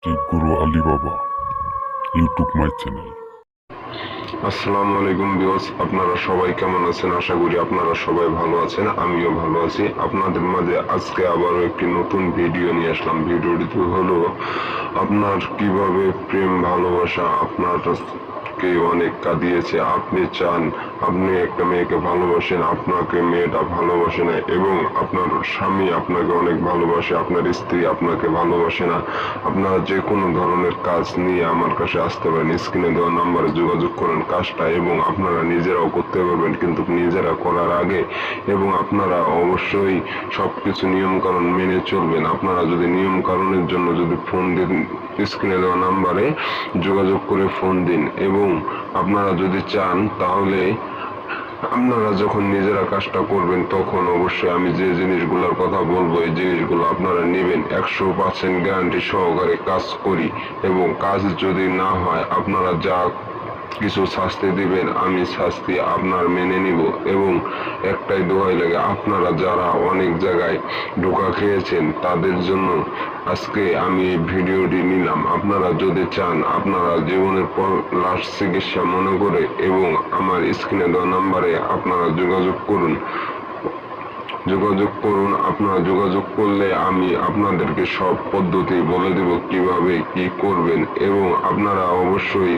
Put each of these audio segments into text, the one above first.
গুরু আলী বাবা YouTube my channel. আসসালামু আলাইকুম ভিউয়ার্স, আপনারা সবাই কেমন আছেন? আশা করি আপনারা সবাই ভালো আছেন, আমিও ভালো আছি। আপনাদের মাঝে আজকে আবারও একটি নতুন ভিডিও নিয়ে আসলাম। ভিডিওটি হলো আপনার কিভাবে প্রেম ভালোবাসা আপনাকে অনেক কাঁদিয়েছে, আপনি চান আপনি একটা মেয়েকে ভালোবাসেন, আপনাকে মেয়েটা ভালোবাসে না, এবং আপনার স্বামী আপনাকে অনেক ভালোবাসে, আপনার স্ত্রী আপনাকে ভালোবাসে না। আপনারা যে কোনো ধরনের কাজ নিয়ে আমার কাছে আসতে পারেন, স্ক্রিনে দেওয়া নাম্বারে যোগাযোগ করেন কাজটা, এবং আপনারা নিজেরাও করতে পারবেন, কিন্তু নিজেরা করার আগে এবং আপনারা অবশ্যই সবকিছু নিয়ম কানুন মেনে চলবেন। আপনারা যদি নিয়ম কানুনের জন্য যদি ফোন দিন, স্ক্রিনে দেওয়া নাম্বারে যোগাযোগ করে ফোন দিন, এবং আপনারা যদি চান তাহলে আপনারা যখন নিজেরা কাজটা করবেন তখন অবশ্যই আমি যে জিনিসগুলোর কথা বলবো এই জিনিসগুলো আপনারা নেবেন। 100% গ্যারান্টি সহকারে কাজ করি, এবং কাজ যদি না হয় আপনারা যা কিছু শাস্তি দিবেন আমি শাস্তি আপনার মেনে নিব। এবং একটাই দোহাই লাগে, আপনারা যারা অনেক জায়গায় ধোঁকা খেয়েছেন তাদের জন্য আজকে আমি এই ভিডিওটি নিলাম। আপনারা যদি চান আপনারা জীবনের পর লাস্ট চিকিৎসা মনে করে এবং আমার স্ক্রিনে দেওয়া নাম্বারে আপনারা যোগাযোগ করুন। আপনারা যোগাযোগ করলে আমি আপনাদেরকে সব পদ্ধতি বলে দেব কিভাবে কি করবেন। এবং আপনারা অবশ্যই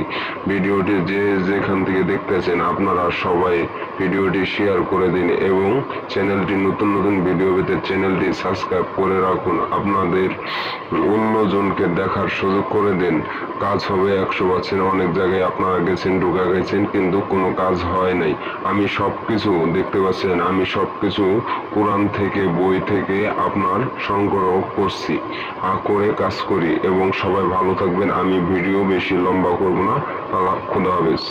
ভিডিওটি যে যেখান থেকে দেখতেছেন আপনারা সবাই ভিডিওটি শেয়ার করে দিন, এবং চ্যানেলটি নতুন নতুন ভিডিও পেতে চ্যানেলটি সাবস্ক্রাইব করে রাখুন। আপনাদের অন্যজনকে দেখার সুযোগ করে দিন। কাজ হবে 100%। অনেক জায়গায় আপনারা গেছেন, ঢোকা গেছেন, কিন্তু কোনো কাজ হয় নাই। আমি সব কিছু দেখতে পাচ্ছেন, আমি সব কিছু কোরআন থেকে বই থেকে আপনার সংগ্রহ করছি, করে কাজ করি। এবং সবাই ভালো থাকবেন। আমি ভিডিও বেশি লম্বা করব না। আল্লাহ, খুদা হাফেজ।